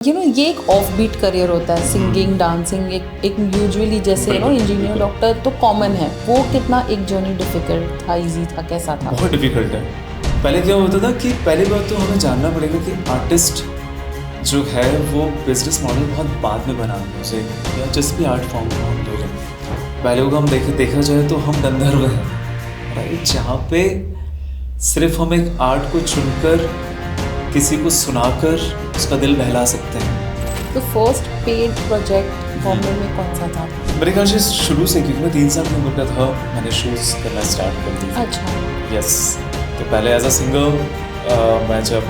ये एक off beat career होता है, सिंगिंग डांसिंग एक यूजुअली जैसे इंजीनियर डॉक्टर तो कॉमन है। वो कितना एक जर्नी डिफिकल्ट था, इजी था, कैसा था? बहुत डिफिकल्ट है। पहले क्या होता था कि पहली बात तो हमें जानना पड़ेगा कि आर्टिस्ट जो है वो बिजनेस मॉडल बहुत बाद में बनाना है उसे, या जिस भी आर्ट फॉर्म को हम ले लें। पहले को हम देखा जाए तो हम गंधर्व हैं, राइट, जहाँ पे सिर्फ हम एक आर्ट को चुनकर किसी को सुनाकर उसका दिल बहला सकते हैं। तो फर्स्ट पेड प्रोजेक्ट बॉम्बे में कौन सा था? मेरे ख्याल से शुरू से, क्योंकि मैं 3 साल की उम्र का था, मैंने शोज करना स्टार्ट कर दिया। अच्छा। यस। तो पहले एज अ सिंगर मैं जब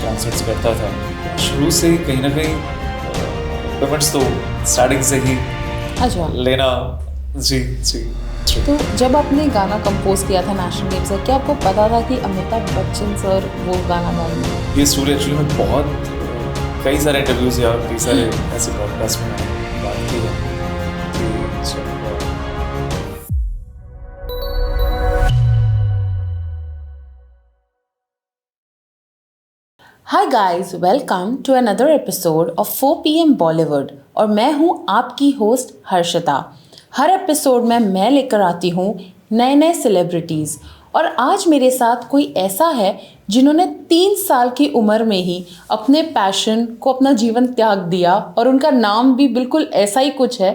कॉन्सर्ट्स करता था, शुरू से ही कहीं ना कहीं पेमेंट्स तो स्टार्टिंग से ही अच्छा लेना। जी जी। तो जब आपने गाना कंपोज किया था नेशनल गेम्स से, क्या आपको पता था कि अमिताभ बच्चन सर वो गाना गाएंगे? ये स्टोरी एक्चुअली मैं बहुत कई सारे इंटरव्यूज या कई सारे ऐसे पॉडकास्ट में मैंने बात की है कि जब hi guys, welcome to another episode of 4 PM Bollywood और मैं हूँ आपकी होस्ट हर्षिता। हर एपिसोड में मैं लेकर आती हूँ नए नए सेलिब्रिटीज़ और आज मेरे साथ कोई ऐसा है जिन्होंने 3 साल की उम्र में ही अपने पैशन को अपना जीवन त्याग दिया और उनका नाम भी बिल्कुल ऐसा ही कुछ है।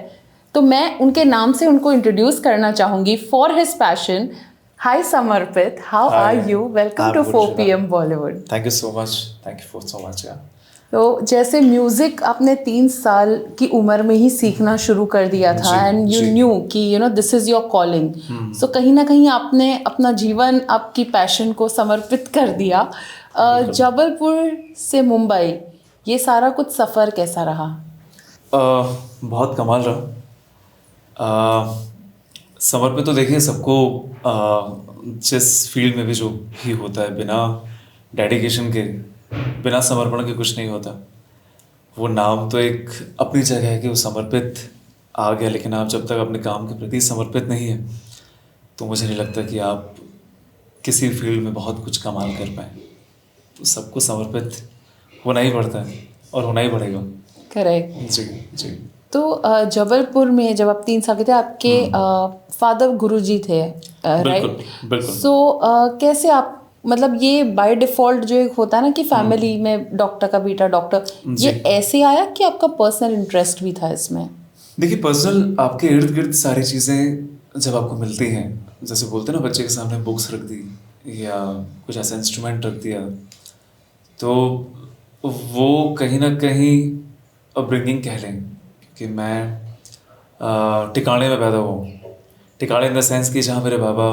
तो मैं उनके नाम से उनको इंट्रोड्यूस करना चाहूँगी for his passion. Hi Samarpit, how Hi. Are you? Welcome to I'm good, 4 Shweta. PM Bollywood. Thank you so much, thank you for so much. या तो जैसे म्यूजिक आपने 3 साल की उम्र में ही सीखना शुरू कर दिया था एंड यू न्यू कि दिस इज योर कॉलिंग, सो कहीं ना कहीं आपने अपना जीवन आपकी पैशन को समर्पित कर दिया। जबलपुर से मुंबई, ये सारा कुछ सफ़र कैसा रहा? बहुत कमाल रहा। समर्पित तो देखिए सबको जिस फील्ड में भी जो भी होता है, बिना डेडिकेशन के, बिना समर्पण के कुछ नहीं होता। वो नाम तो एक अपनी जगह है कि वो समर्पित आ गया, लेकिन आप जब तक अपने काम के प्रति समर्पित नहीं है तो मुझे नहीं लगता कि आप किसी फील्ड में बहुत कुछ कमाल कर पाए। तो सबको समर्पित होना ही पड़ता है और होना ही पड़ेगा। करेक्ट। जी जी। तो जबलपुर में जब आप 3 साल के थे, आपके फादर गुरुजी थे, राइट? बिल्कुल बिल्कुल। सो कैसे आप, मतलब ये बाय डिफ़ॉल्ट जो एक होता है ना कि फैमिली में डॉक्टर का बेटा डॉक्टर, ये ऐसे आया कि आपका पर्सनल इंटरेस्ट भी था इसमें? देखिए, पर्सनल आपके इर्द गिर्द सारी चीज़ें जब आपको मिलती हैं, जैसे बोलते हैं ना, बच्चे के सामने बुक्स रख दी या कुछ ऐसा इंस्ट्रूमेंट रख दिया, तो वो कहीं ना कहीं अपब्रिंगिंग कह लें कि मैं टिकाणे में पैदा हुआ हूँ। टिकाणे इन द सेंस कि जहाँ मेरे बाबा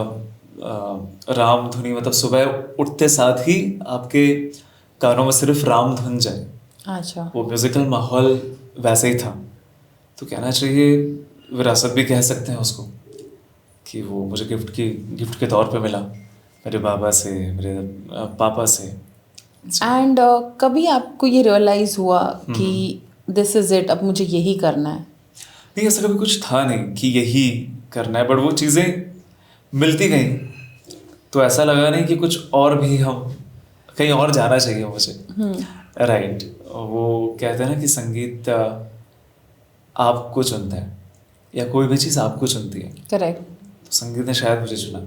राम धुनी, मतलब सुबह उठते साथ ही आपके कानों में सिर्फ राम धुन जाए, अच्छा। वो म्यूज़िकल माहौल वैसे ही था। तो कहना चाहिए विरासत भी कह सकते हैं उसको, कि वो मुझे गिफ्ट के तौर पे मिला मेरे बाबा से, मेरे पापा से। एंड कभी आपको ये रियलाइज़ हुआ कि दिस इज़ इट, अब मुझे यही करना है? नहीं, ऐसा कभी कुछ था नहीं कि यही करना है, बट वो चीज़ें मिलती गई तो ऐसा लगा नहीं कि कुछ और भी हम कहीं और जाना चाहिए मुझे। राइट। वो कहते हैं ना कि संगीत आपको चुनता है, या कोई भी चीज़ आपको चुनती है। करेक्ट। तो संगीत ने शायद मुझे चुना।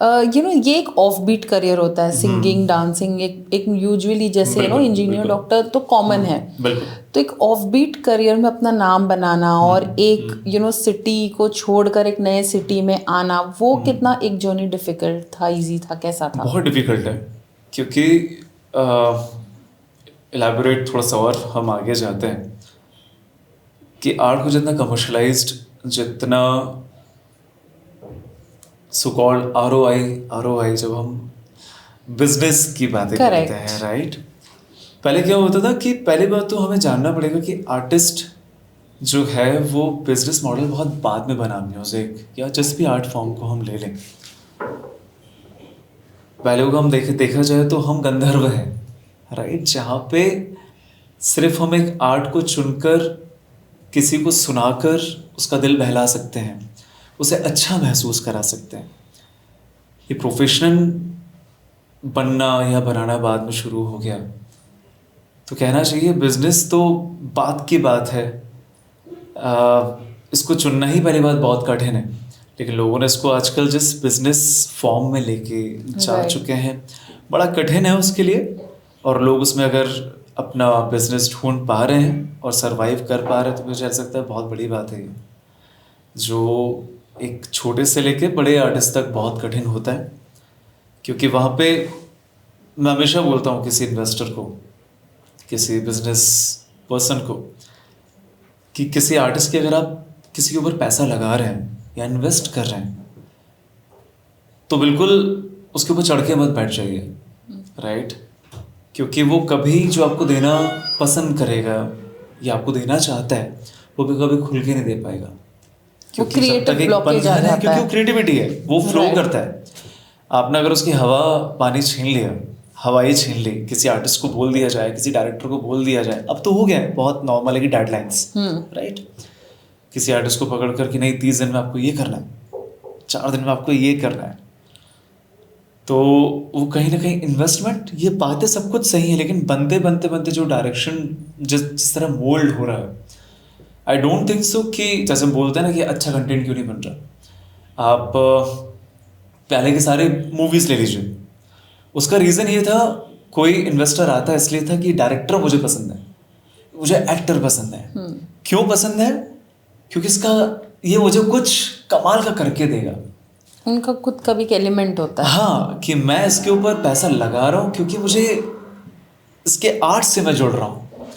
ये एक ऑफ बीट करियर होता है, सिंगिंग डांसिंग एक यूजुअली जैसे इंजीनियर डॉक्टर तो कॉमन है। बिल्कुल। तो एक ऑफ बीट करियर में अपना नाम बनाना और एक सिटी को छोड़कर एक नए सिटी में आना, वो कितना एक जर्नी डिफिकल्ट था, इजी था, कैसा था? बहुत डिफिकल्ट है, क्योंकि इलेबोरेट थोड़ा सा और हम आगे जाते हैं कि आर्ट को जितना कमर्शलाइज्ड, जितना सो कॉल्ड आर ओ आई, जब हम बिजनेस की बातें करते हैं, राइट, पहले क्या होता था कि पहली बात तो हमें जानना पड़ेगा कि आर्टिस्ट जो है वो बिजनेस मॉडल बहुत बाद में बना, म्यूजिक या जिस भी आर्ट फॉर्म को हम ले लें। पहले को हम देखा जाए तो हम गंधर्व हैं, राइट, जहाँ पे सिर्फ हम एक आर्ट को चुनकर किसी को सुनाकर उसका दिल बहला सकते हैं, उसे अच्छा महसूस करा सकते हैं। ये प्रोफेशनल बनना या बनाना बाद में शुरू हो गया। तो कहना चाहिए बिजनेस तो बात की बात है, इसको चुनना ही पहली बात बहुत कठिन है, लेकिन लोगों ने इसको आजकल जिस बिजनेस फॉर्म में लेके जा Right. चुके हैं बड़ा कठिन है उसके लिए। और लोग उसमें अगर अपना बिजनेस ढूंढ पा रहे हैं और सरवाइव कर पा रहे हैं तो मुझे ऐसा लगता है बहुत बड़ी बात है ये, जो एक छोटे से लेके बड़े आर्टिस्ट तक बहुत कठिन होता है। क्योंकि वहाँ पे मैं हमेशा बोलता हूँ किसी इन्वेस्टर को, किसी बिजनेस पर्सन को, कि किसी आर्टिस्ट के अगर आप किसी के ऊपर पैसा लगा रहे हैं या इन्वेस्ट कर रहे हैं तो बिल्कुल उसके ऊपर चढ़ के मत बैठ जाइए, राइट? क्योंकि वो कभी जो आपको देना पसंद करेगा या आपको देना चाहता है वो भी कभी खुल के नहीं दे पाएगा, क्योंकि जब creative तक एक blockage बंधन आ है, जाता क्योंकि है। वो क्रिएटिविटी है, वो फ्लो Right. करता है। आपने अगर उसकी हवा पानी छीन लिया, हवाई छीन ली, किसी आर्टिस्ट को बोल दिया जाए, किसी डायरेक्टर को बोल दिया जाए, अब तो हो गया है, बहुत नॉर्मल है कि डेडलाइंस, राइट? किसी आर्टिस्ट को पकड़ कर कि नहीं 30 दिन में आपको ये करना है, 4 दिन में आपको ये करना है, तो वो कहीं ना कहीं इन्वेस्टमेंट, ये बातें सब कुछ सही है, लेकिन बनते बनते बनते जो डायरेक्शन जिस तरह मोल्ड हो रहा है, आई डोंट थिंक सो कि जैसे हम बोलते हैं ना कि अच्छा कंटेंट क्यों नहीं बन रहा। आप पहले के सारे मूवीज ले लीजिए, उसका रीज़न ये था, कोई इन्वेस्टर आता इसलिए था कि डायरेक्टर मुझे पसंद है, मुझे एक्टर पसंद है। क्यों पसंद है? क्योंकि इसका ये मुझे कुछ कमाल का करके देगा। उनका खुद का भी एक एलिमेंट होता है। हाँ, कि मैं इसके ऊपर पैसा लगा रहा हूँ क्योंकि मुझे इसके आर्ट से मैं जुड़ रहा हूँ।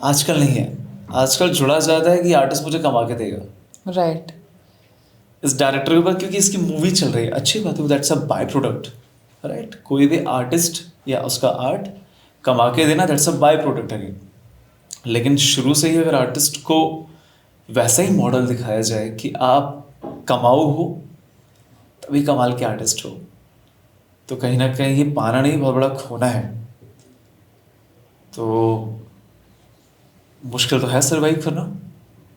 आजकल नहीं है, आजकल जुड़ा ज़्यादा है कि आर्टिस्ट मुझे कमा के देगा, राइट। इस डायरेक्टर के ऊपर, क्योंकि इसकी मूवी चल रही है, अच्छी बात है, that's a by product, right? कोई भी आर्टिस्ट या उसका आर्ट कमा के देना, दैट्स अ बाय प्रोडक्ट है। लेकिन शुरू से ही अगर आर्टिस्ट को वैसा ही मॉडल दिखाया जाए कि आप कमाऊ हो तभी कमाल के आर्टिस्ट हो, तो कहीं ना कहीं ये पाना नहीं, बहुत बड़ा खोना है। तो मुश्किल तो है सर्वाइव करना।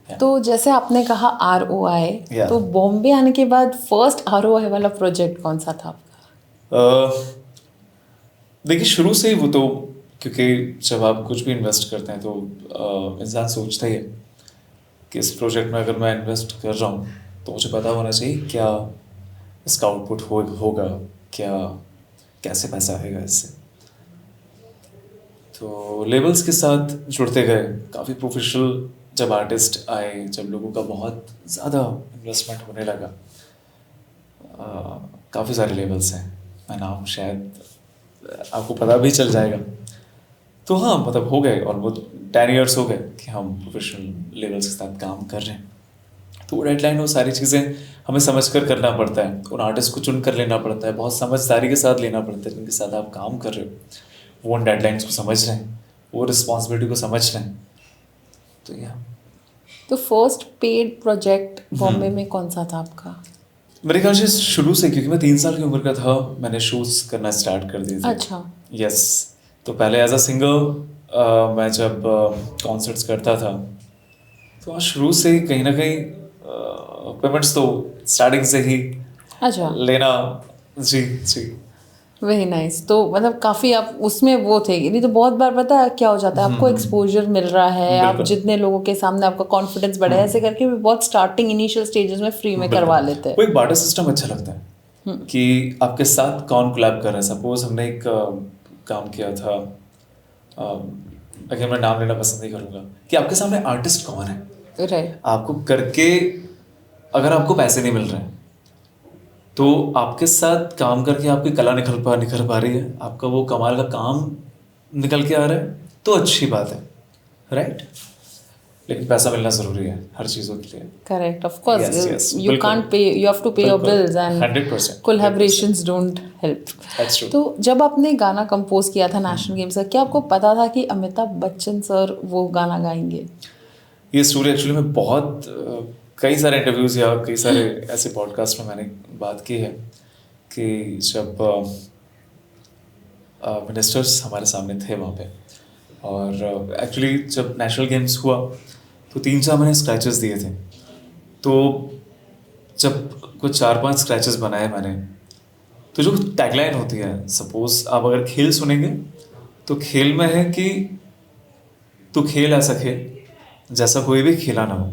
तो जैसे आपने कहा ROI, Yeah. तो बॉम्बे आने के बाद फर्स्ट ROI वाला प्रोजेक्ट कौन सा था आपका? देखिए शुरू से ही वो तो, क्योंकि जब आप कुछ भी इन्वेस्ट करते हैं तो इंसान सोचता ही है कि इस प्रोजेक्ट में अगर मैं इन्वेस्ट कर रहा हूँ तो मुझे पता होना चाहिए क्या इसका आउटपुट होगा, क्या कैसे पैसा आएगा इससे। तो लेबल्स के साथ जुड़ते गए, काफ़ी प्रोफेशनल जब आर्टिस्ट आए, जब लोगों का बहुत ज़्यादा इन्वेस्टमेंट होने लगा, काफ़ी सारे लेबल्स हैं, मैं नाम शायद आपको पता भी चल जाएगा। तो हाँ, मतलब हो गए ऑलमोस्ट 10 ईयर्स हो गए कि हम प्रोफेशनल लेवल्स के साथ काम कर रहे हैं। तो वो डेडलाइन, वो सारी चीज़ें हमें समझ कर करना पड़ता है, उन आर्टिस्ट को चुन कर लेना पड़ता है, बहुत समझदारी के साथ लेना पड़ता है, जिनके साथ आप काम कर रहे हो वो उन डेडलाइंस को समझ रहे हैं, वो रिस्पॉन्सिबिलिटी को समझ रहे हैं। तो या तो फर्स्ट पेड प्रोजेक्ट बॉम्बे में कौन सा था आपका? मेरे ख्याल से शुरू से, क्योंकि मैं 3 साल की उम्र का था, मैंने शोज़ करना स्टार्ट कर दिए थे। अच्छा। यस, तो पहले एज अ सिंगर मैं जब कॉन्सर्ट्स करता था तो वहाँ शुरू से ही कहीं ना कहीं पेमेंट्स तो स्टार्टिंग से ही अच्छा, लेना। जी जी। Very nice. तो मतलब काफ़ी आप उसमें वो थे, नहीं तो बहुत बार पता है क्या हो जाता है, आपको एक्सपोजर मिल रहा है, आप बिल्कुल। जितने लोगों के सामने आपका कॉन्फिडेंस बढ़े, ऐसे करके भी बहुत स्टार्टिंग इनिशियल स्टेजेस में फ्री में करवा लेते हैं। वो एक बार्टर सिस्टम अच्छा लगता है कि आपके साथ कौन कोलैब कर रहा है। सपोज हमने एक काम किया था, अगर मैं नाम लेना पसंद नहीं करूँगा, कि आपके सामने आर्टिस्ट कौन है, राइट। आपको करके अगर आपको पैसे नहीं मिल रहे हैं तो आपके साथ काम करके आपकी कला निखर पा रही है, आपका वो कमाल का काम निकल के आ रहा है, तो अच्छी बात है, राइट? लेकिन पैसा मिलना ज़रूरी है हर चीज़ों के लिए। Correct, of course Yes, yes, you बिल्कुल। Can't pay, you have to pay your बिल्कुल, bills and 100%, collaborations don't help. That's true. तो जब आपने गाना कंपोज किया था नेशनल गेम्स का, क्या आपको पता था कि अमिताभ बच्चन सर वो गाना गाएंगे? ये स्टोरी एक्चुअली में बहुत कई सारे इंटरव्यूज़ या कई सारे ऐसे पॉडकास्ट में मैंने बात की है कि जब मिनिस्टर्स हमारे सामने थे वहाँ पे, और एक्चुअली जब नेशनल गेम्स हुआ तो 3-4 मैंने स्क्रैचेस दिए थे। तो जब कुछ 4-5 स्क्रैचेस बनाए मैंने, तो जो टैगलाइन होती है, सपोज आप अगर खेल सुनेंगे तो खेल में है कि तू खेल ऐसा खेल जैसा कोई भी खेला ना हो।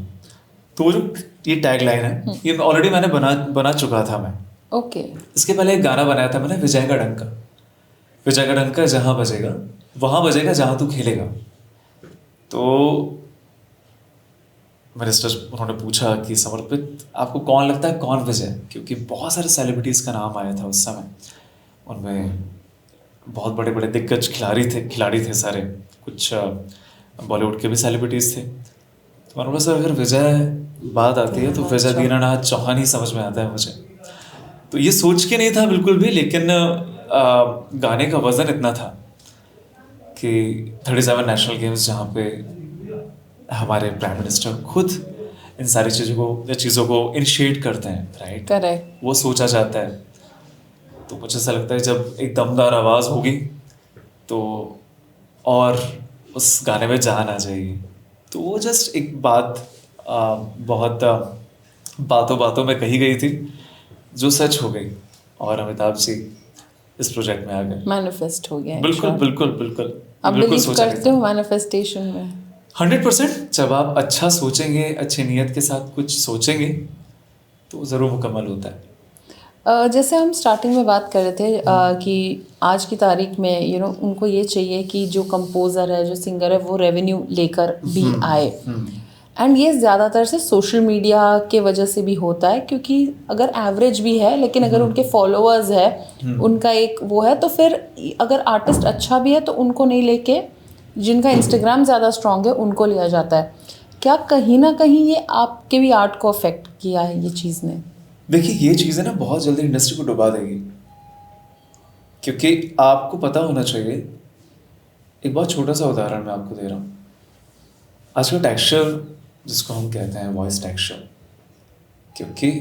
तो वो जो ये टैग लाइन है ये ऑलरेडी मैंने बना चुका था मैं। ओके। इसके पहले एक गाना बनाया था मैंने विजय का डंका। विजय का डंका जहाँ बजेगा वहाँ बजेगा जहाँ तू खेलेगा। तो मिनिस्टर उन्होंने पूछा कि समर्पित आपको कौन लगता है कौन विजय, क्योंकि बहुत सारे सेलिब्रिटीज़ का नाम आया था उस समय। उनमें बहुत बड़े बड़े दिग्गज खिलाड़ी थे सारे, कुछ बॉलीवुड के भी सेलिब्रिटीज़ थे। तो उन्होंने सर अगर विजय बात आती है तो विजय दीनानाथ चौहान ही समझ में आता है मुझे। तो ये सोच के नहीं था बिल्कुल भी, लेकिन गाने का वज़न इतना था कि 37 नेशनल गेम्स जहाँ पे हमारे प्राइम मिनिस्टर खुद इन सारी चीज़ों को इनिशिएट करते हैं, राइट। करेक्ट। वो सोचा जाता है। तो मुझे ऐसा लगता है जब एक दमदार आवाज़ होगी तो और उस गाने में जान आ जाएगी। तो वो जस्ट एक बात बहुत बातों बातों में कही गई थी जो सच हो गई, और अमिताभ जी इस प्रोजेक्ट में आ गए, मैनिफेस्ट हो गया। बिल्कुल बिल्कुल बिल्कुल। आप बिल्कुल बिलीव सोचा करते हो मैनिफेस्टेशन में? 100%। जब आप अच्छा सोचेंगे, अच्छी नीयत के साथ कुछ सोचेंगे तो ज़रूर मुकम्मल होता है। जैसे हम स्टार्टिंग में बात कर रहे थे कि आज की तारीख में उनको ये चाहिए कि जो कंपोज़र है, जो सिंगर है, वो रेवेन्यू लेकर भी आए। एंड ये ज़्यादातर से सोशल मीडिया के वजह से भी होता है, क्योंकि अगर एवरेज भी है लेकिन अगर उनके फॉलोअर्स है, उनका एक वो है, तो फिर अगर आर्टिस्ट अच्छा भी है तो उनको नहीं लेके जिनका इंस्टाग्राम ज़्यादा स्ट्रॉन्ग है उनको लिया जाता है। क्या कहीं ना कहीं ये आपके भी आर्ट को अफेक्ट किया है ये चीज़ ने? देखिए ये चीज़ें ना बहुत जल्दी इंडस्ट्री को डुबा देगी, क्योंकि आपको पता होना चाहिए। एक बहुत छोटा सा उदाहरण मैं आपको दे रहा हूँ। आज का टेक्सचर जिसको हम कहते हैं वॉइस टेक्सचर, क्योंकि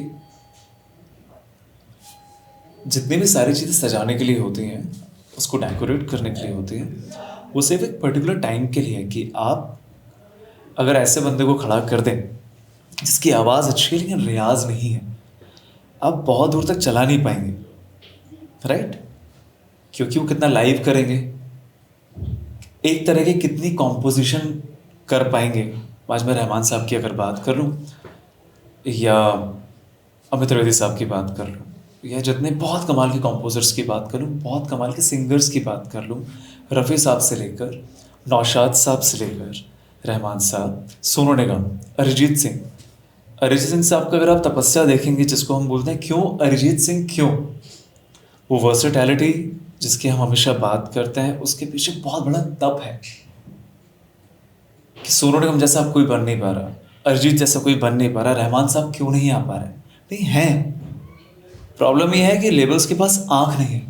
जितनी भी सारी चीज़ें सजाने के लिए होती हैं, उसको डेकोरेट करने के लिए होती हैं, वो सिर्फ एक पर्टिकुलर टाइम के लिए है कि आप अगर ऐसे बंदे को खड़ा कर दें जिसकी आवाज़ अच्छी है लेकिन रियाज नहीं है, आप बहुत दूर तक चला नहीं पाएंगे, राइट। क्योंकि वो कितना लाइव करेंगे, एक तरह की कितनी कॉम्पोजिशन कर पाएंगे। आज मैं रहमान साहब की अगर बात कर लूँ या अमित त्रिवेदी साहब की बात कर लूँ या जितने बहुत कमाल के कॉम्पोजर्स की बात कर लूँ, बहुत कमाल के सिंगर्स की बात कर लूँ, रफ़ी साहब से लेकर नौशाद साहब से लेकर रहमान साहब, सोनू निगम, अरिजीत सिंह। अरिजीत सिंह साहब का अगर आप तपस्या देखेंगे, जिसको हम बोलते हैं क्यों अरिजीत सिंह क्यों, वो वर्सेटैलिटी जिसकी हम हमेशा बात करते हैं, उसके पीछे बहुत बड़ा तप है कि सोनू निगम जैसा अब कोई बन नहीं पा रहा, अरिजीत जैसा कोई बन नहीं पा रहा, रहमान साहब क्यों नहीं आ पा रहे? नहीं है। प्रॉब्लम ये है कि लेबल्स के पास आंख नहीं है,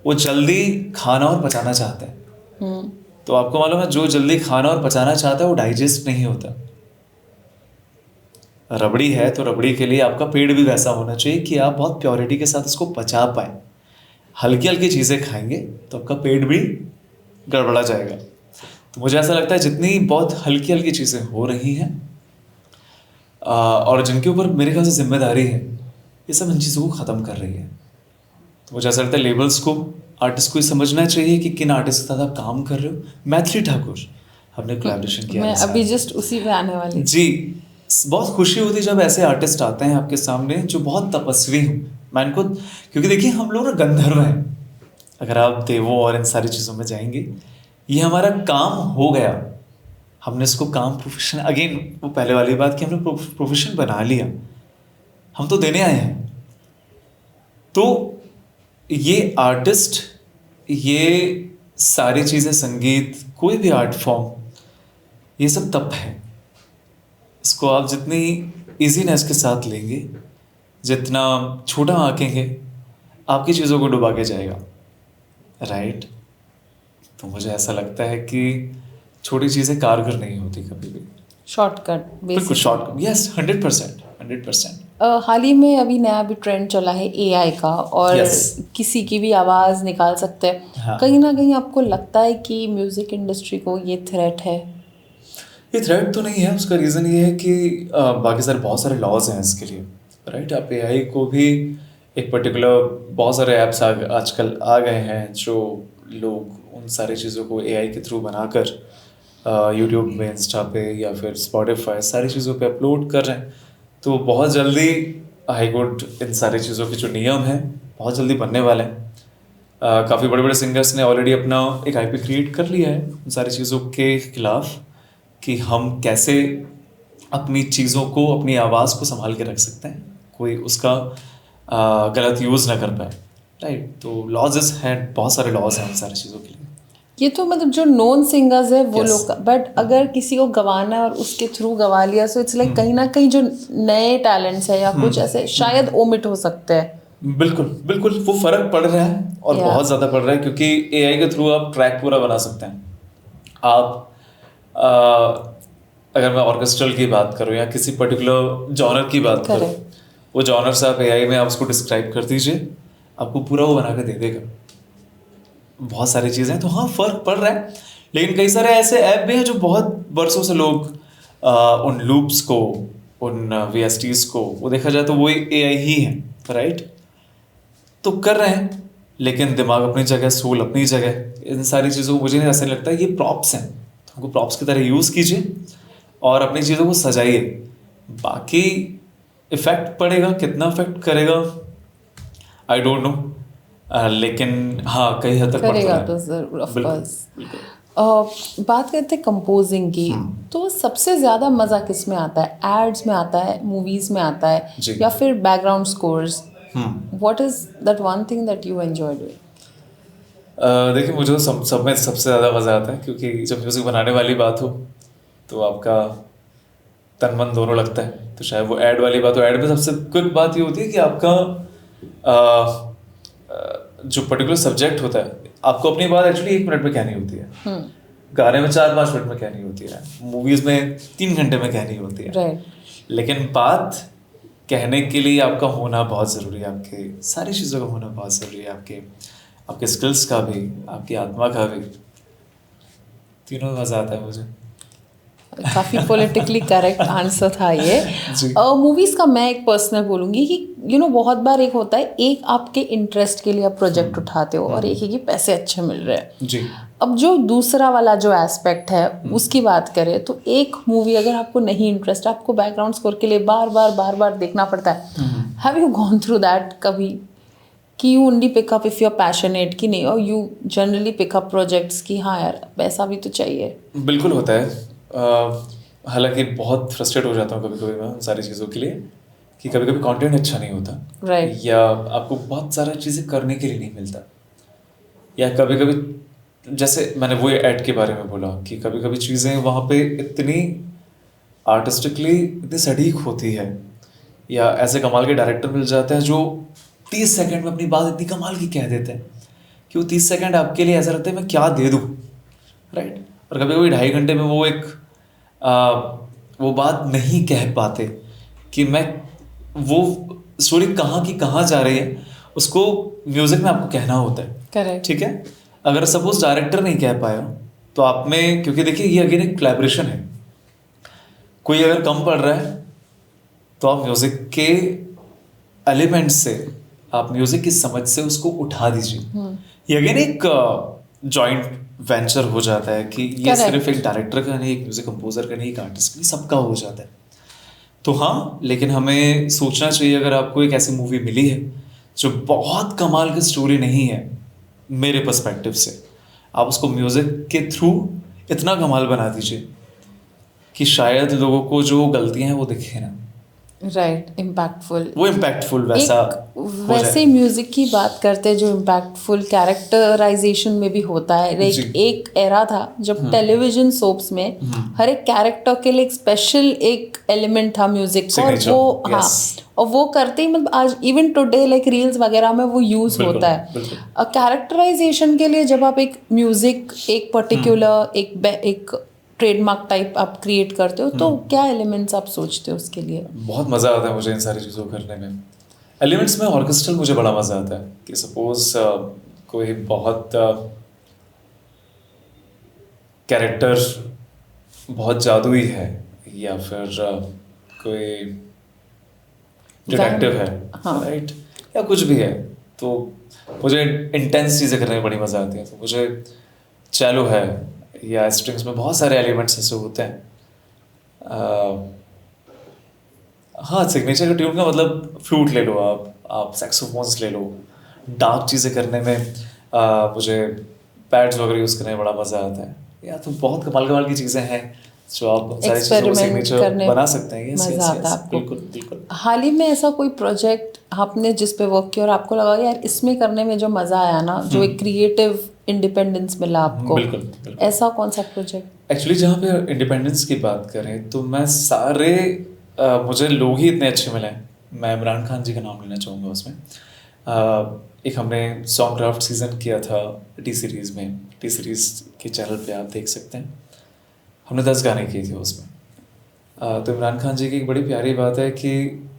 वो जल्दी खाना और पचाना चाहते हैं। तो आपको मालूम है जो जल्दी खाना और पचाना चाहता है वो डाइजेस्ट नहीं होता। रबड़ी है तो रबड़ी के लिए आपका पेट भी वैसा होना चाहिए कि आप बहुत प्योरिटी के साथ उसको पचा पाए। हल्की हल्की चीज़ें खाएंगे तो आपका पेट भी गड़बड़ा जाएगा। तो मुझे ऐसा लगता है जितनी बहुत हल्की हल्की चीज़ें हो रही हैं और जिनके ऊपर मेरे ख्याल से जिम्मेदारी है, ये सब इन चीज़ों को ख़त्म कर रही है। तो मुझे ऐसा लगता है लेबल्स को, आर्टिस्ट को ये समझना चाहिए कि किन आर्टिस्ट के साथ आप काम कर रहे हो। मैथिली ठाकुर हमने कोलैबोरेशन किया। मैं अभी जस्ट उसी पे आने वाली जी। बहुत खुशी होती है जब ऐसे आर्टिस्ट आते हैं आपके सामने जो बहुत तपस्वी हों। मैं इनको, क्योंकि देखिए हम लोग ना गंधर्व हैं, अगर आप देवों और इन सारी चीज़ों में जाएंगे, ये हमारा काम हो गया, हमने इसको काम प्रोफेशन, अगेन वो पहले वाली बात कि हमने प्रोफेशन बना लिया, हम तो देने आए हैं। तो ये आर्टिस्ट, ये सारी चीज़ें, संगीत, कोई भी आर्ट फॉर्म, ये सब तप है। इसको आप जितनी ईजीनेस के साथ लेंगे, जितना छोटा आंकेंगे, आपकी चीज़ों को डुबा के जाएगा, राइट। तो मुझे ऐसा लगता है कि छोटी चीज़ें कारगर नहीं होती कभी भी। शॉर्टकट, बिल्कुल शॉर्टकट, यस 100%। हाल ही में अभी नया भी ट्रेंड चला है एआई का, और Yes. किसी की भी आवाज़ निकाल सकते हैं। हाँ। कहीं ना कहीं आपको लगता है कि म्यूज़िक इंडस्ट्री को ये थ्रेट है? ये थ्रेट तो नहीं है। उसका रीज़न ये है कि बाकी सारे बहुत सारे लॉज हैं इसके लिए, राइट। आप एआई को भी एक पर्टिकुलर, बहुत सारे ऐप्स आजकल आ गए हैं जो लोग उन सारी चीज़ों को एआई के थ्रू बनाकर यूट्यूब में, इंस्टा पे या फिर स्पॉटिफाई, सारी चीज़ों पे अपलोड कर रहे हैं। तो बहुत जल्दी हाई कोर्ट इन सारी चीज़ों के जो नियम हैं बहुत जल्दी बनने वाले हैं। काफ़ी बड़े बड़े सिंगर्स ने ऑलरेडी अपना एक आईपी क्रिएट कर लिया है उन सारी चीज़ों के खिलाफ, कि हम कैसे अपनी चीज़ों को, अपनी आवाज़ को संभाल के रख सकते हैं, कोई उसका गलत यूज़ ना कर पाए, राइट। तो लॉज हैं, बहुत सारे लॉज हैं उन सारी चीज़ों के लिए। ये तो मतलब जो नॉन सिंगर्स है वो Yes. लोग, बट अगर किसी को गवाना है और उसके थ्रू गवा लिया, सो इट्स लाइक कहीं ना कहीं जो नए टैलेंट्स है या कुछ ऐसे शायद ओमिट हो सकते हैं। बिल्कुल बिल्कुल, वो फ़र्क पड़ रहा है और Yeah. बहुत ज़्यादा पड़ रहा है, क्योंकि एआई के थ्रू आप ट्रैक पूरा बना सकते हैं। आप अगर मैं ऑर्केस्ट्रल की बात करूँ या किसी पर्टिकुलर जॉनर की बात करूँ, Correct. वो जॉनर से आप एआई में आप उसको डिस्क्राइब कर दीजिए, आपको पूरा वो बना के दे देगा। बहुत सारी चीज़ें हैं, तो हाँ फ़र्क पड़ रहा है। लेकिन कई सारे ऐसे ऐप भी हैं जो बहुत वर्षों से लोग उन लूप्स को, उन वीएसटीज को, वो देखा जाए तो वो एआई ही है, राइट। तो कर रहे हैं, लेकिन दिमाग अपनी जगह, सोल अपनी जगह। इन सारी चीज़ों को मुझे नहीं ऐसा लगता है ये प्रॉप्स हैं, तो उनको प्रॉप्स की तरह यूज़ कीजिए और अपनी चीज़ों को सजाइए। बाकी इफेक्ट पड़ेगा, कितना इफेक्ट करेगा आई डोंट नो, लेकिन हाँ कई हद तक पड़ करेगा रहा है। तो जरूर, ऑफ बिल्कुल, कोर्स। बिल्कुल। बात करते हैं कंपोजिंग की, तो सबसे ज़्यादा मज़ा किस में आता है? एड्स में आता है, मूवीज़ में आता है, जी। या फिर background scores? What is that one thing that you enjoy doing? देखिए, मुझे तो सब में सबसे ज़्यादा मज़ा आता है, क्योंकि जब म्यूज़िक बनाने वाली बात हो तो आपका तन मन दोनों लगता है। तो शायद वो ऐड वाली बात हो, ऐड में सबसे क्विक बात ये होती है कि आपका जो पर्टिकुलर सब्जेक्ट होता है, आपको अपनी बात एक्चुअली 1 मिनट में कहनी होती है। गाने में 4-5 मिनट में कहनी होती है, मूवीज़ में 3 घंटे में कहनी होती है। राइट। लेकिन बात कहने के लिए आपका होना बहुत ज़रूरी है, आपके सारी चीज़ों का होना बहुत ज़रूरी है, आपके स्किल्स का भी, आपकी आत्मा का भी, तीनों में मज़ा आता है मुझे। काफ़ी पॉलिटिकली करेक्ट आंसर था ये। जी। मूवीज़ का मैं एक पर्सनल बोलूँगी कि बहुत बार एक होता है, एक आपके इंटरेस्ट के लिए आप प्रोजेक्ट उठाते हो और एक है कि पैसे अच्छे मिल रहे हैं। जी। अब जो दूसरा वाला जो एस्पेक्ट है उसकी बात करें, तो एक मूवी अगर आपको नहीं इंटरेस्ट, आपको बैकग्राउंड स्कोर के लिए बार बार देखना पड़ता है। Have you gone through that कभी, कि you only pick up if you are passionate, कि नहीं, और यू जनरली पिकअप प्रोजेक्ट्स कि हाँ यार पैसा भी तो चाहिए? बिल्कुल होता है। हालांकि बहुत फ्रस्ट्रेट हो जाता हूँ कभी कभी मैं उन सारी चीज़ों के लिए, कि कभी कभी कंटेंट अच्छा नहीं होता, राइट। या आपको बहुत सारा चीज़ें करने के लिए नहीं मिलता, या कभी कभी जैसे मैंने वो ऐड के बारे में बोला कि कभी कभी चीज़ें वहाँ पे इतनी आर्टिस्टिकली इतनी सटीक होती है, या ऐसे कमाल के डायरेक्टर मिल जाते हैं जो 30 सेकंड में अपनी बात इतनी कमाल की कह देते हैं कि वो 30 सेकंड आपके लिए ऐसा लगता है मैं क्या दे दूँ, राइट। और कभी कभी 2.5 घंटे में वो बात नहीं कह पाते कि मैं वो स्टोरी कहाँ की कहाँ जा रही है, उसको म्यूज़िक में आपको कहना होता है। करेक्ट। ठीक है, अगर सपोज डायरेक्टर नहीं कह पाया तो आप में, क्योंकि देखिए ये अगेन एक कोलैबोरेशन है, कोई अगर कम पड़ रहा है तो आप म्यूज़िक के एलिमेंट्स से, आप म्यूज़िक की समझ से उसको उठा दीजिए। ये अगेन एक जॉइंट वेंचर हो जाता है कि ये Correct. सिर्फ एक डायरेक्टर का नहीं, एक म्यूज़िक कंपोजर का नहीं, एक आर्टिस्ट का नहीं, सबका हो जाता है। तो हाँ, लेकिन हमें सोचना चाहिए, अगर आपको एक ऐसी मूवी मिली है जो बहुत कमाल की स्टोरी नहीं है मेरे पर्सपेक्टिव से, आप उसको म्यूज़िक के थ्रू इतना कमाल बना दीजिए कि शायद लोगों को जो गलतियां हैं वो दिखे ना, राइट, इम्पैक्टफुल। वो इम्पैक्टफुल वैसा हो वैसे जाए। म्यूजिक की बात करते हैं जो इम्पैक्टफुल कैरेक्टराइजेशन में भी होता है। जी। एक एरा था जब टेलीविजन सोप्स में हर एक कैरेक्टर के लिए एक स्पेशल एक एलिमेंट था म्यूजिक का, और Signature, वो हाँ, yes. और वो करते ही मतलब आज इवन टुडे लाइक रील्स वगैरह में वो यूज बिल्कुल, होता है। बिल्कुल। कैरेक्टराइजेशन के लिए जब आप एक म्यूजिक, एक पर्टिकुलर एक ट्रेडमार्क टाइप आप क्रिएट करते हो, तो क्या एलिमेंट्स आप सोचते हो उसके लिए? बहुत मज़ा आता है मुझे इन सारी चीज़ों को करने में। एलिमेंट्स में ऑर्केस्ट्रल मुझे बड़ा मज़ा आता है कि सपोज कोई बहुत कैरेक्टर बहुत जादुई है, या फिर कोई डिटेक्टिव है, हाँ। राइट, या कुछ भी है, तो मुझे इंटेंस चीज़ें करने में बड़ी मज़ा आती है। तो मुझे चैलो है, या स्ट्रिंग्स में बहुत सारे एलिमेंट्स ऐसे होते हैं। हाँ, सिग्नेचर का ट्यून का मतलब फ्लूट ले लो आप सैक्सोफोन्स ले लो। डार्क चीज़ें करने में मुझे पैड्स वगैरह यूज़ करने में बड़ा मज़ा आता है। या तो बहुत कमाल कमाल की चीज़ें हैं जो आप सारी चीज़ों को एक्सपेरिमेंट सिग्नेचर करने बना सकते हैं। यस मजा यस आता है यस, आपको। बिल्कुल बिल्कुल। हाल ही में ऐसा कोई प्रोजेक्ट आपने जिस पे वर्क किया और आपको लगा यार इसमें करने में जो मजा आया ना, जो एक क्रिएटिव इंडिपेंडेंस मिला आपको, बिल्कुल बिल्कुल। ऐसा कौन सा प्रोजेक्ट? एक्चुअली जहाँ पे इंडिपेंडेंस की बात करें तो मैं सारे मुझे लोग ही इतने अच्छे मिले हैं। मैं इमरान खान जी का नाम लेना चाहूँगा उसमें। एक हमने सॉन्ग क्राफ्ट सीज़न किया था टी सीरीज़ में। टी सीरीज़ के चैनल पे आप देख सकते हैं। हमने 10 गाने किए थे उसमें। तो इमरान खान जी की एक बड़ी प्यारी बात है कि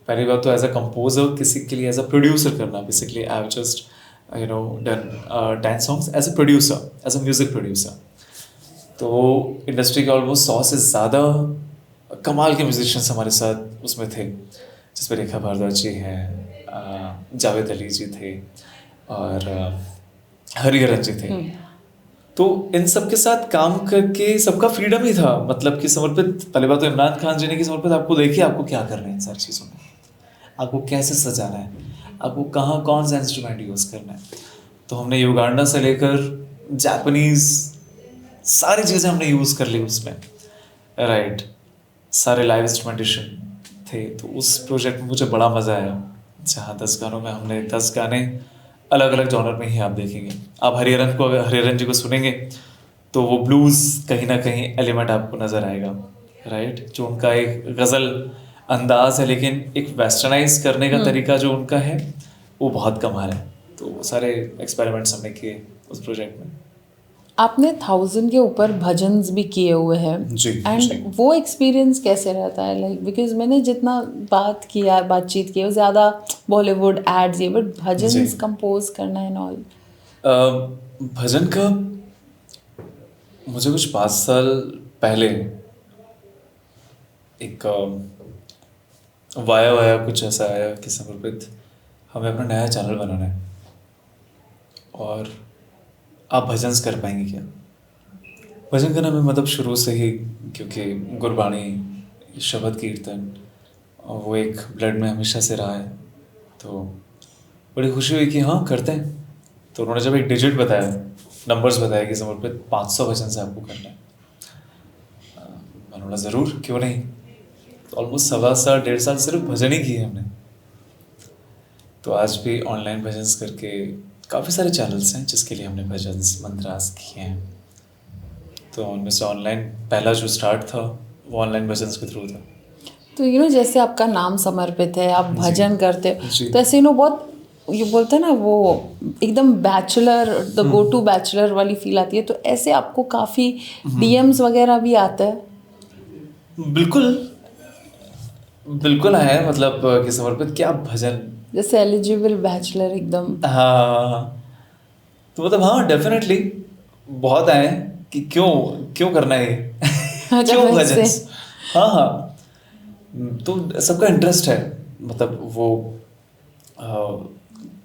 पहली बात तो एज अ कंपोजर किसी के लिए एज अ प्रोड्यूसर करना, basically I have just done 10 songs as a producer, as a music producer. तो इंडस्ट्री के ऑलमोस्ट 100 से ज़्यादा कमाल के म्यूजिशियंस हमारे साथ उसमें थे, जिसमें रेखा भारद्वाज जी हैं, जावेद अली जी थे और हरिहरन जी थे। तो इन सब के साथ काम करके सबका फ्रीडम ही था, मतलब कि समर्पित। पहले बात तो इमरान खान जी ने कि समर्पित आपको देखिए आपको क्या करना है इन सारी चीज़ों में, आपको कैसे सजाना है, आपको कहाँ कौन सा इंस्ट्रूमेंट यूज़ करना है। तो हमने युगांडा से लेकर जापानीज़ सारी चीज़ें हमने यूज़ कर ली उसमें, राइट। सारे लाइव इंस्ट्रूमेंटेशन थे। तो उस प्रोजेक्ट में मुझे बड़ा मज़ा आया, जहाँ 10 गानों में हमने 10 गाने अलग अलग जॉनर में ही आप देखेंगे। आप हरिहरन को, अगर हरिहरन जी को सुनेंगे तो वो ब्लूज़ कहीं ना कहीं एलिमेंट आपको नज़र आएगा, राइट। जो उनका एक गज़ल अंदाज है, लेकिन एक वेस्टर्नाइज करने का तरीका जो उनका है वो बहुत कमाल है। तो वो सारे एक्सपेरिमेंट्स हमने किए उस प्रोजेक्ट में। आपने 1000 के ऊपर भजन्स भी किए हुए हैं जी, जी। एंड वो एक्सपीरियंस कैसे रहता है? लाइक बिकॉज मैंने जितना बातचीत की है वो ज़्यादा बॉलीवुड एड्स ये, बट भजन्स जी। कंपोज करना एंड ऑल। भजन का मुझे कुछ 5 साल पहले एक वाया वाया कुछ ऐसा आया कि समर्पित हमें अपना नया चैनल बनाना है और आप भजन्स कर पाएंगे क्या। भजन करना में मतलब शुरू से ही, क्योंकि गुरबाणी, शब्द कीर्तन वो एक ब्लड में हमेशा से रहा है। तो बड़ी खुशी हुई कि हाँ करते हैं। तो उन्होंने जब एक डिजिट बताया, नंबर्स बताया कि समर्पित 500 भजन से आपको करना है, मैंने बोला ज़रूर, क्यों नहीं। तो ऑलमोस्ट 1.25 1.5 साल सिर्फ भजन ही किए हमने। तो आज भी ऑनलाइन भजन्स करके काफ़ी सारे चैनल्स हैं जिसके लिए हमने भजन्स मंत्रास किए हैं। तो उनमें से ऑनलाइन पहला जो स्टार्ट था वो ऑनलाइन भजन्स के थ्रू था। तो जैसे आपका नाम समर्पित है, आप भजन करते हो, जी। तो ऐसे बहुत ये बोलते हैं ना, वो एकदम bachelor, the go to bachelor वाली फील आती है। तो ऐसे आपको काफ़ी डीएम्स वगैरह भी आता है? बिल्कुल बिल्कुल आया है, मतलब कि समर्पित क्या भजन, जैसे एलिजिबल बैचलर एकदम। हाँ। तो मतलब हाँ, डेफिनेटली बहुत आए हैं कि क्यों क्यों करना है ये अच्छा, क्यों वैसे। भजन। हाँ हाँ, तो सबका इंटरेस्ट है। मतलब वो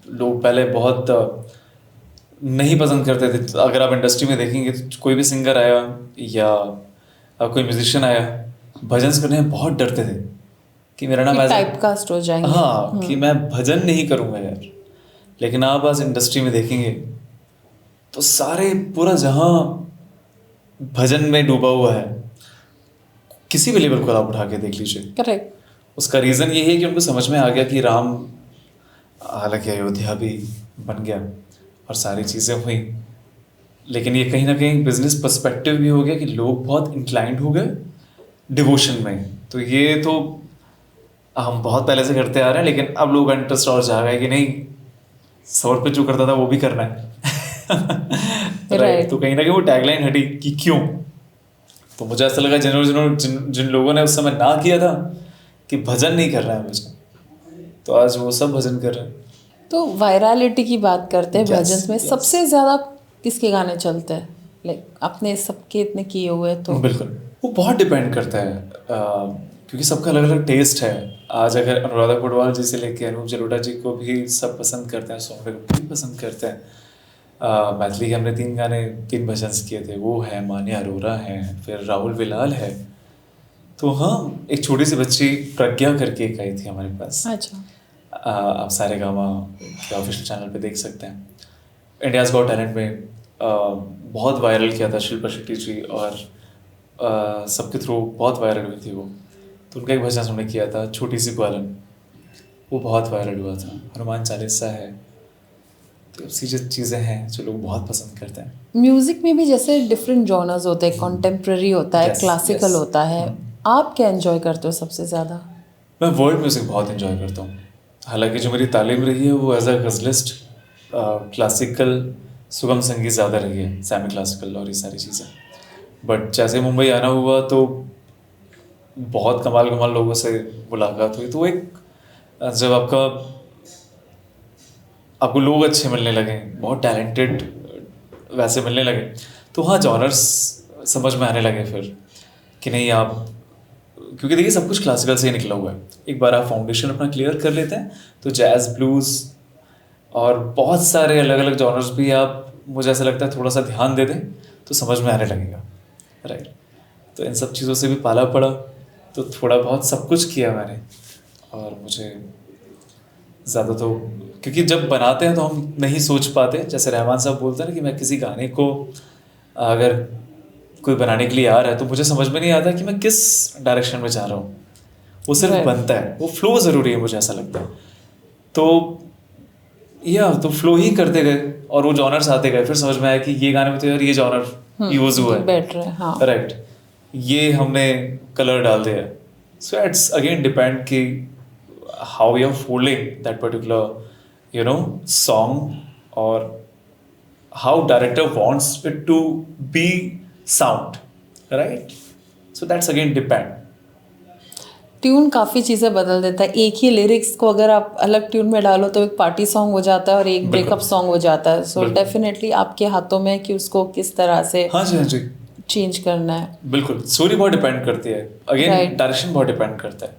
लोग पहले बहुत नहीं पसंद करते थे। तो अगर आप इंडस्ट्री में देखेंगे तो कोई भी सिंगर आया या कोई म्यूजिशियन आया, भजन करने में बहुत डरते थे कि मेरा नाम टाइपकास्ट हो जाएंगे। हाँ, कि मैं भजन नहीं करूँगा यार। लेकिन आप आज इंडस्ट्री में देखेंगे तो सारे पूरा जहां भजन में डूबा हुआ है, किसी भी लेवल को आप उठा के देख लीजिए। करेक्ट। उसका रीज़न ये है कि उनको समझ में आ गया कि राम, हालांकि अयोध्या भी बन गया और सारी चीज़ें हुई, लेकिन ये कहीं ना कहीं बिजनेस पर्सपेक्टिव भी हो गया कि लोग बहुत इंक्लाइंड हो गए डिवोशन में। तो ये तो हम बहुत पहले से करते आ रहे हैं, लेकिन अब लोगों का इंटरेस्ट और जा गया कि नहीं, समर्पित जो करता था वो भी करना है राइट। तो कहीं ना कहीं वो टैगलाइन हटी कि क्यों। तो मुझे ऐसा लगा जिन लोगों ने उस समय ना किया था कि भजन नहीं कर रहा है मुझे, तो आज वो सब भजन कर रहे हैं। तो वायरलिटी की बात करते हैं, Yes, भजन में yes. सबसे ज़्यादा किसके गाने चलते हैं? लाइक आपने सबके इतने किए हुए हैं, तो बिल्कुल वो बहुत डिपेंड करता है, क्योंकि सबका अलग अलग टेस्ट है। आज अगर अनुराधा पौडवाल जी से लेके अनूप जलोटा जी को भी सब पसंद करते हैं, सोनू निगम भी पसंद करते हैं। मैथिली के हमने 3 गाने 3 भजन्स किए थे, वो है, मान्या अरोरा है, फिर राहुल विलाल है। तो हाँ, एक छोटी सी बच्ची प्रज्ञा करके एक आई थी हमारे पास। अच्छा। आप सारे गामा के ऑफिशियल चैनल पे देख सकते हैं। इंडियाज़ गॉट टैलेंट में बहुत वायरल किया था शिल्पा शेट्टी जी, और सबके थ्रू बहुत वायरल हुई थी वो। तो उनका एक भजन हमने किया था, छोटी सी ग्वालन, वो बहुत वायरल हुआ था। हनुमान चालीसा है। तो ऐसी जो चीज़ें हैं जो लोग बहुत पसंद करते हैं। म्यूजिक में भी जैसे डिफरेंट जॉनर्स होते हैं, कॉन्टेम्प्ररी होता है, Yes, क्लासिकल yes. होता है। आप क्या एंजॉय करते हो सबसे ज़्यादा? मैं वर्ल्ड म्यूज़िक बहुत इन्जॉय करता हूँ। हालांकि जो मेरी तालीम रही है वो एज अ गज़लिस्ट, क्लासिकल, सुगम संगीत ज़्यादा रही है, सेमी क्लासिकल और ये सारी चीज़ें। बट जैसे मुंबई आना हुआ तो बहुत कमाल कमाल लोगों से मुलाकात हुई। तो एक जब आपको लोग अच्छे मिलने लगे, बहुत टैलेंटेड वैसे मिलने लगे, तो हाँ, जॉनर्स समझ में आने लगे फिर कि नहीं आप, क्योंकि देखिए सब कुछ क्लासिकल से ही निकला हुआ है। एक बार आप फाउंडेशन अपना क्लियर कर लेते हैं तो जैज़, ब्लूज़ और बहुत सारे अलग अलग जॉनर्स भी आप, मुझे ऐसा लगता है, थोड़ा सा ध्यान दे दें तो समझ में आने लगेगा, राइट। तो इन सब चीज़ों से भी पाला पड़ा, तो थोड़ा बहुत सब कुछ किया मैंने। और मुझे ज़्यादा तो, क्योंकि जब बनाते हैं तो हम नहीं सोच पाते, जैसे रहमान साहब बोलते हैं ना कि मैं किसी गाने को अगर कोई बनाने के लिए आ रहा है तो मुझे समझ में नहीं आता कि मैं किस डायरेक्शन में जा रहा हूँ। वो सिर्फ Right. बनता है, वो फ्लो ज़रूरी है, मुझे ऐसा लगता है। तो तो फ्लो ही करते गए और वो जॉनर्स आते गए, फिर समझ में आया कि ये गाने में तो यार ये जॉनर यूज हुआ है, बेटर है, हाँ। राइट, ये हमने कलर डाल दिया। सो इट्स अगेन डिपेंड कि how you are folding that particular song, और how director wants it to be sound, right. So that's again depend. Tune काफ़ी चीज़ें बदल देता है। एक ही लिरिक्स को अगर आप अलग ट्यून में डालो तो एक पार्टी सॉन्ग हो जाता है और एक ब्रेकअप सॉन्ग हो जाता है। सो डेफिनेटली आपके हाथों में कि उसको किस तरह से हाँ जी, हाँ जी, चेंज करना है। बिल्कुल। स्टोरी बहुत डिपेंड करती है, अगेन डायरेक्शन बहुत डिपेंड करता है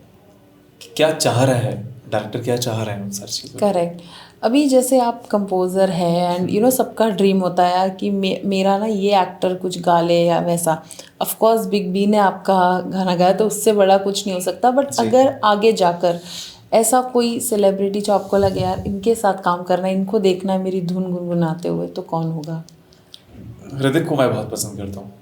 कि क्या चाह रहा है डायरेक्टर, क्या चाह रहे हैं उन सारी चीज़ों। करेक्ट। अभी जैसे आप कंपोज़र हैं एंड सबका ड्रीम होता है कि मेरा ना ये एक्टर कुछ गा ले या वैसा। ऑफ कोर्स बिग बी ने आपका गाना गाया तो उससे बड़ा कुछ नहीं हो सकता, बट अगर आगे जाकर ऐसा कोई सेलिब्रिटी जो आपको लगे यार इनके साथ काम करना है, इनको देखना है मेरी धुन गुनगुनाते हुए, तो कौन होगा? ऋतिक को मैं बहुत पसंद करता हूँ।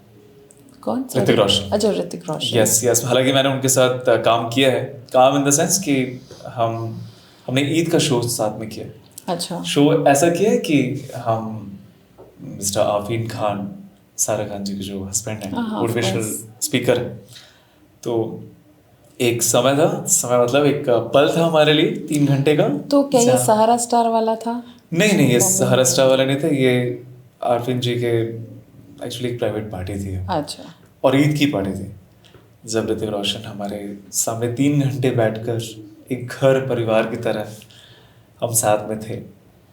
कौन? ऋतिक रोशन। अच्छा, ऋतिक रोशन। यस, हालांकि मैंने उनके साथ काम किया है, काम इन द सेंस कि हमने ईद का शो साथ में किया। अच्छा। शो ऐसा किया है कि हम मिस्टर आफरीन खान, सारा खान जी के जो हस्बैंड हैं, मोटिवेशनल स्पीकर हैं, तो एक समय मतलब एक पल था हमारे लिए 3 घंटे का। तो क्या ये सहारा स्टार वाला था? नहीं, ये सहारा स्टार वाला नहीं था, ये आरफीन जी के एक्चुअली एक प्राइवेट पार्टी थी। अच्छा। और ईद की पार्टी थी, जब ऋतिक रोशन हमारे सामने 3 घंटे बैठकर एक घर परिवार की तरह हम साथ में थे।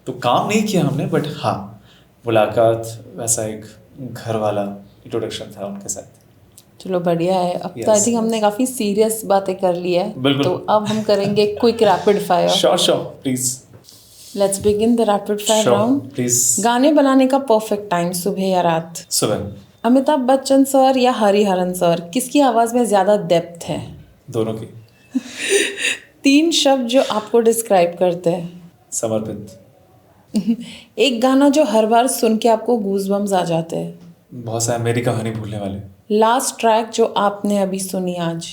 तो काम नहीं किया हमने, बट हाँ, मुलाकात वैसा एक घर वाला इंट्रोडक्शन था उनके साथ। चलो बढ़िया है। अब तो आई थिंक हमने काफ़ी सीरियस बातें कर ली है, तो अब हम करेंगे quick rapid fire. Sure, please. Let's begin the rapid fire round. Please. गाने बनाने का परफेक्ट टाइम, सुबह या रात? सुबह। अमिताभ बच्चन सर या हरिहरन सर, किसकी आवाज़ में ज़्यादा डेप्थ है? दोनों की। 3 शब्द जो आपको डिस्क्राइब करते हैं। समर्पित। एक गाना जो हर बार सुन के आपको गूज़बम्स आ जाते हैं। बहुत सारे मेरी कहानी भूलने वाले। लास्ट ट्रैक जो आपने अभी सुनी आज।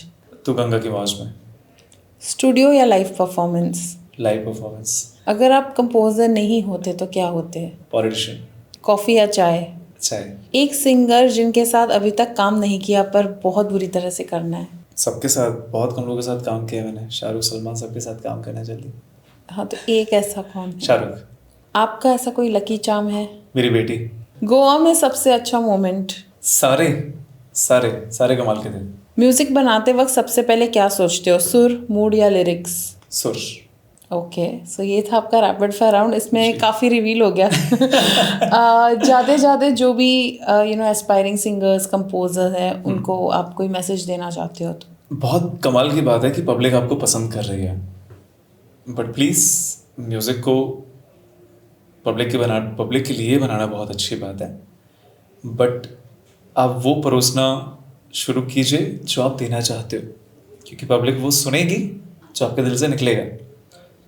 तू गंगा की मौज में। स्टूडियो या लाइव परफॉर्मेंस? Live performance. अगर आप कंपोजर नहीं होते तो क्या होते? पॉलिटिशियन। कॉफ़ी या चाय? चाय। एक सिंगर जिनके साथ अभी तक काम नहीं किया पर बहुत बुरी तरह से करना है? सबके साथ, बहुत कम लोगों के साथ काम किया मैंने। शाहरुख, सलमान, सबके साथ काम करना जल्दी। हाँ, तो एक ऐसा कौन है? शाहरुख। आपका ऐसा कोई लकी चार्म है? मेरी बेटी। गोवा में सबसे अच्छा मोमेंट? सारे कमाल के थे। म्यूजिक बनाते वक्त सबसे पहले क्या सोचते हो, सुर, मूड या लिरिक्स? सुर। ओके, सो ये था आपका रैपिड फायर राउंड। इसमें काफ़ी रिवील हो गया। ज़्यादा जो भी एस्पायरिंग सिंगर्स, कंपोजर हैं, उनको आप कोई मैसेज देना चाहते हो तो? बहुत कमाल की बात है कि पब्लिक आपको पसंद कर रही है, बट प्लीज़ म्यूज़िक को पब्लिक के लिए बनाना बहुत अच्छी बात है, बट आप वो परोसना शुरू कीजिए जो आप देना चाहते हो, क्योंकि पब्लिक वो सुनेगी जो आपके दिल से निकलेगा।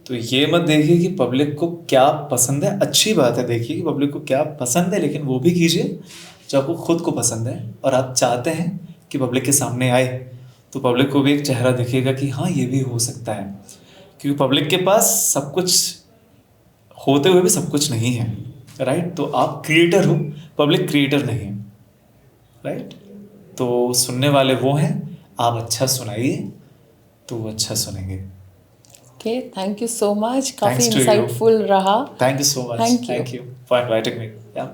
तो ये मत देखिए कि पब्लिक को क्या पसंद है, अच्छी बात है देखिए कि पब्लिक को क्या पसंद है, लेकिन वो भी कीजिए जो आपको खुद को पसंद है और आप चाहते हैं कि पब्लिक के सामने आए, तो पब्लिक को भी एक चेहरा दिखेगा कि हाँ ये भी हो सकता है। क्योंकि पब्लिक के पास सब कुछ होते हुए भी सब कुछ नहीं है, राइट? तो आप क्रिएटर हो, पब्लिक क्रिएटर नहीं है, राइट? तो सुनने वाले वो हैं, आप अच्छा सुनाइए तो वो अच्छा सुनेंगे। Okay, thank you so much, काफ़ी Thanks to you. इंसाइटफुल रहा। Thank you so much. Thank you. Thank you for inviting me. Yeah.